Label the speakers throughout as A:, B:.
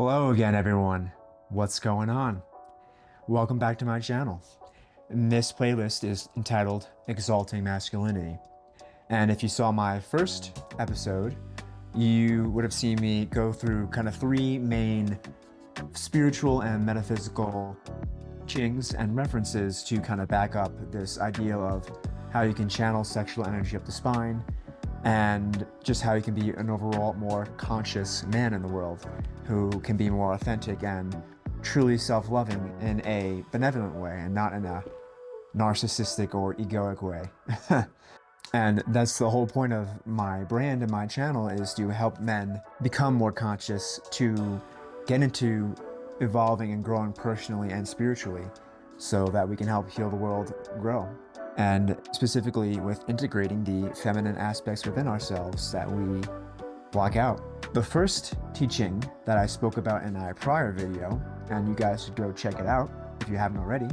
A: Hello again, everyone. What's going on? Welcome back to my channel. This playlist is entitled Exalting Masculinity. And if you saw my first episode, you would have seen me go through kind of three main spiritual and metaphysical teachings and references to kind of back up this idea of how you can channel sexual energy up the spine and just how you can be an overall more conscious man in the world who can be more authentic and truly self-loving in a benevolent way and not in a narcissistic or egoic way. And that's the whole point of my brand and my channel, is to help men become more conscious, to get into evolving and growing personally and spiritually so that we can help heal the world grow. And specifically with integrating the feminine aspects within ourselves that we block out. The first teaching that I spoke about in a prior video, and you guys should go check it out if you haven't already,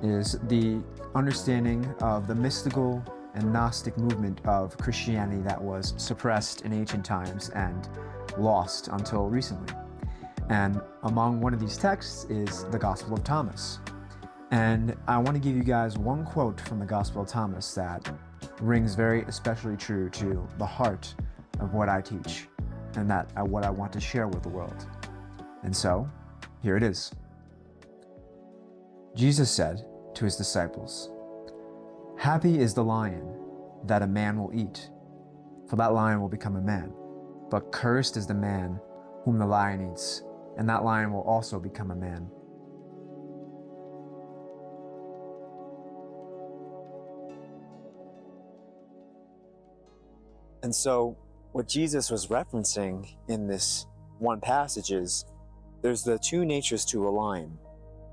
A: is the understanding of the mystical and Gnostic movement of Christianity that was suppressed in ancient times and lost until recently. And among one of these texts is the Gospel of Thomas. And I want to give you guys one quote from the Gospel of Thomas that rings very especially true to the heart of what I teach and what I want to share with the world. And so, here it is. Jesus said to his disciples, "Happy is the lion that a man will eat, for that lion will become a man. But cursed is the man whom the lion eats, and that lion will also become a man." And so what Jesus was referencing in this one passage is there's the two natures to a lion.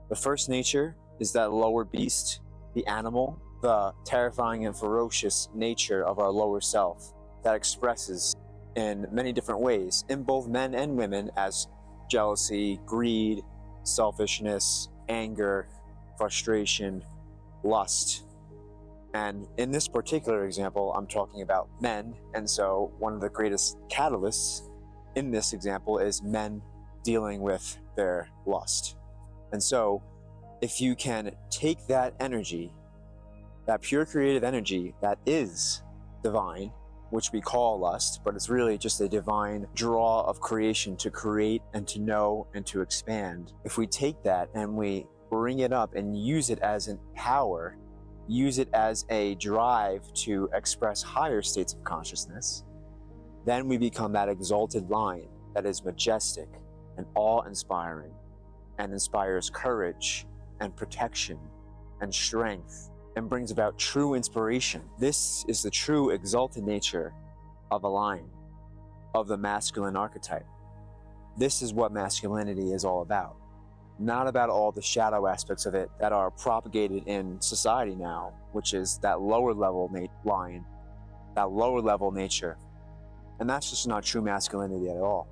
A: The first nature is that lower beast, the animal, the terrifying and ferocious nature of our lower self that expresses in many different ways in both men and women as jealousy, greed, selfishness, anger, frustration, lust. And in this particular example, I'm talking about men. And so one of the greatest catalysts in this example is men dealing with their lust. And so if you can take that energy, that pure creative energy that is divine, which we call lust, but it's really just a divine draw of creation to create and to know and to expand. If we take that and we bring it up and use it as an power, use it as a drive to express higher states of consciousness, then we become that exalted lion that is majestic and awe-inspiring and inspires courage and protection and strength and brings about true inspiration. This is the true exalted nature of a lion, of the masculine archetype. This is what masculinity is all about. Not about all the shadow aspects of it that are propagated in society now, which is that lower level lion, that lower level nature. And that's just not true masculinity at all.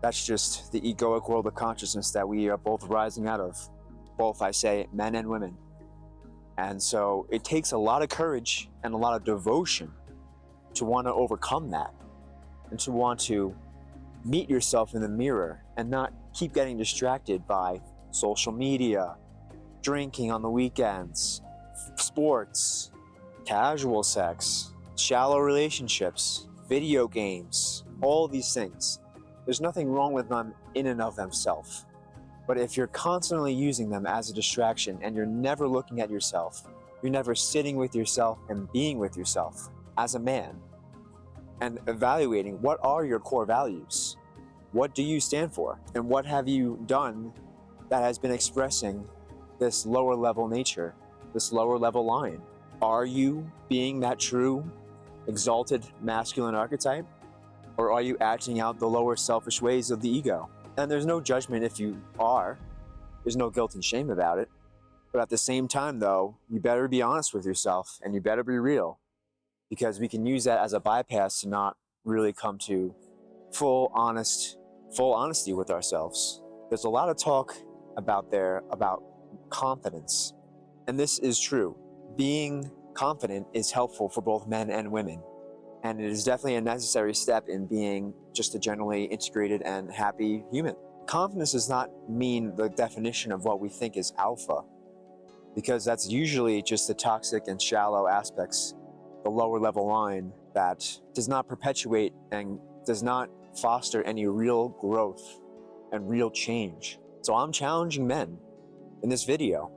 A: That's just the egoic world of consciousness that we are both rising out of, both, I say, men and women. And so it takes a lot of courage and a lot of devotion to want to overcome that and to want to meet yourself in the mirror and not keep getting distracted by social media, drinking on the weekends, sports, casual sex, shallow relationships, video games, all these things. There's nothing wrong with them in and of themselves. But if you're constantly using them as a distraction and you're never looking at yourself, you're never sitting with yourself and being with yourself as a man and evaluating what are your core values? What do you stand for? And what have you done that has been expressing this lower level nature, this lower level lion? Are you being that true, exalted masculine archetype? Or are you acting out the lower selfish ways of the ego? And there's no judgment if you are. There's no guilt and shame about it. But at the same time, though, you better be honest with yourself and you better be real, because we can use that as a bypass to not really come to full honesty with ourselves. There's a lot of talk about confidence. And this is true. Being confident is helpful for both men and women. And it is definitely a necessary step in being just a generally integrated and happy human. confidence does not mean the definition of what we think is alpha, because that's usually just the toxic and shallow aspects, the lower level line that does not perpetuate and does not foster any real growth and real change. So I'm challenging men in this video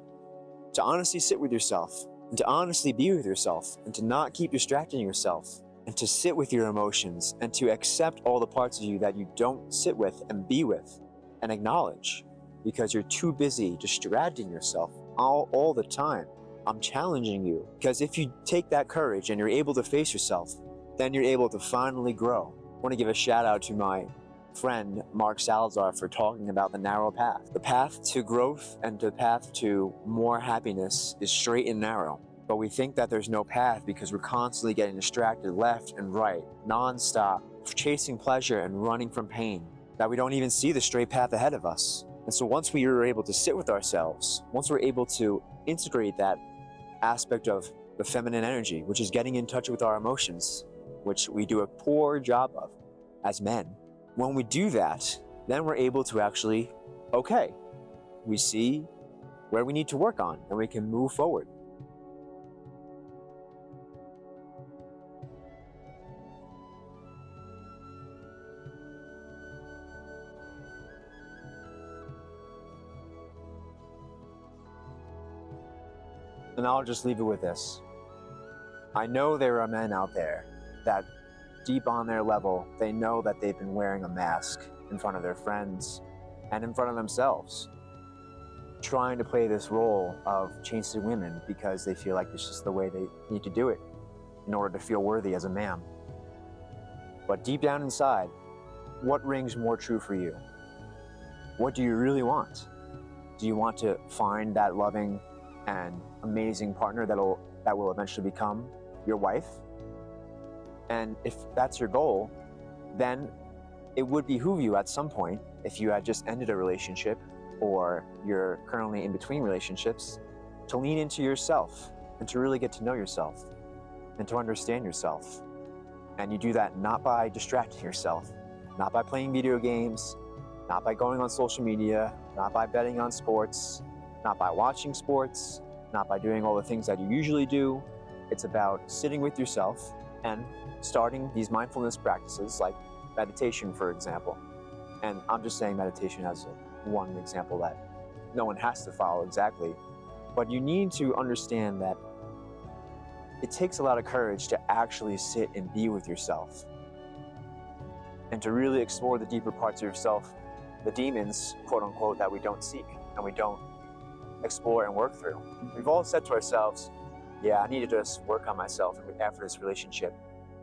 A: to honestly sit with yourself and to honestly be with yourself and to not keep distracting yourself and to sit with your emotions and to accept all the parts of you that you don't sit with and be with and acknowledge because you're too busy distracting yourself all the time. I'm challenging you because if you take that courage and you're able to face yourself, then you're able to finally grow. I want to give a shout out to my friend Mark Salazar for talking about the narrow path. The path to growth and the path to more happiness is straight and narrow. But we think that there's no path because we're constantly getting distracted left and right, non-stop, chasing pleasure and running from pain, that we don't even see the straight path ahead of us. And so once we are able to sit with ourselves, once we're able to integrate that aspect of the feminine energy, which is getting in touch with our emotions, which we do a poor job of as men, when we do that, then we're able to actually, okay, we see where we need to work on and we can move forward. And I'll just leave it with this. I know there are men out there that deep on their level, they know that they've been wearing a mask in front of their friends and in front of themselves, trying to play this role of chasing women because they feel like it's just the way they need to do it in order to feel worthy as a man. But deep down inside, what rings more true for you? What do you really want? Do you want to find that loving and amazing partner that will eventually become your wife? And if that's your goal, then it would behoove you at some point, if you had just ended a relationship or you're currently in between relationships, to lean into yourself and to really get to know yourself and to understand yourself. And you do that not by distracting yourself, not by playing video games, not by going on social media, not by betting on sports, not by watching sports, not by doing all the things that you usually do. It's about sitting with yourself and starting these mindfulness practices like meditation, for example. And I'm just saying meditation as one example that no one has to follow exactly. But you need to understand that it takes a lot of courage to actually sit and be with yourself and to really explore the deeper parts of yourself, the demons, quote unquote, that we don't seek and we don't explore and work through. We've all said to ourselves, yeah, I need to just work on myself after this relationship.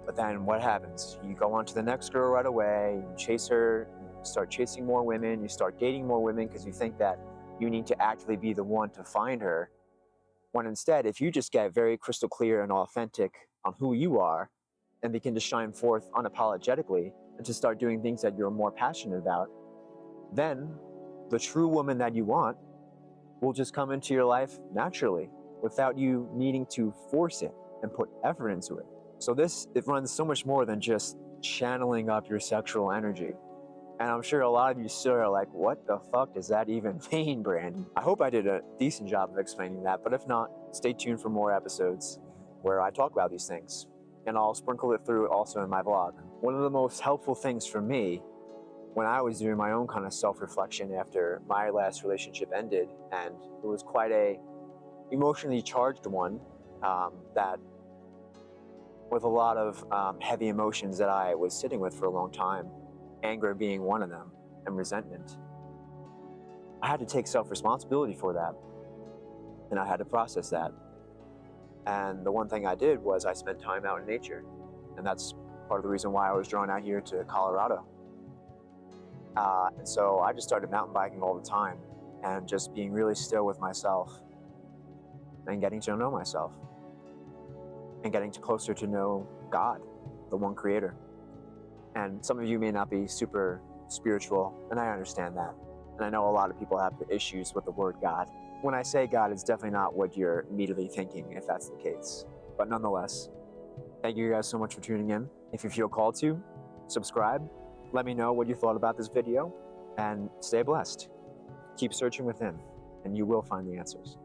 A: But then what happens? You go on to the next girl right away, you chase her, you start chasing more women, you start dating more women because you think that you need to actively be the one to find her. When instead, if you just get very crystal clear and authentic on who you are and begin to shine forth unapologetically and to start doing things that you're more passionate about, then the true woman that you want will just come into your life naturally without you needing to force it and put effort into it. So it runs so much more than just channeling up your sexual energy. And I'm sure a lot of you still are like, what the fuck does that even mean, Brandon? I hope I did a decent job of explaining that, but if not, stay tuned for more episodes where I talk about these things. And I'll sprinkle it through also in my vlog. One of the most helpful things for me when I was doing my own kind of self-reflection after my last relationship ended, and it was quite a emotionally charged one, that with a lot of heavy emotions that I was sitting with for a long time, anger being one of them, and resentment. I had to take self-responsibility for that, and I had to process that. And the one thing I did was I spent time out in nature, and that's part of the reason why I was drawn out here to Colorado. And so I just started mountain biking all the time and just being really still with myself and getting to know myself and getting closer to know God, the one creator. And some of you may not be super spiritual, and I understand that. And I know a lot of people have issues with the word God. When I say God, it's definitely not what you're immediately thinking, if that's the case. But nonetheless, thank you guys so much for tuning in. If you feel called to, subscribe. Let me know what you thought about this video. and stay blessed. Keep searching within, and you will find the answers.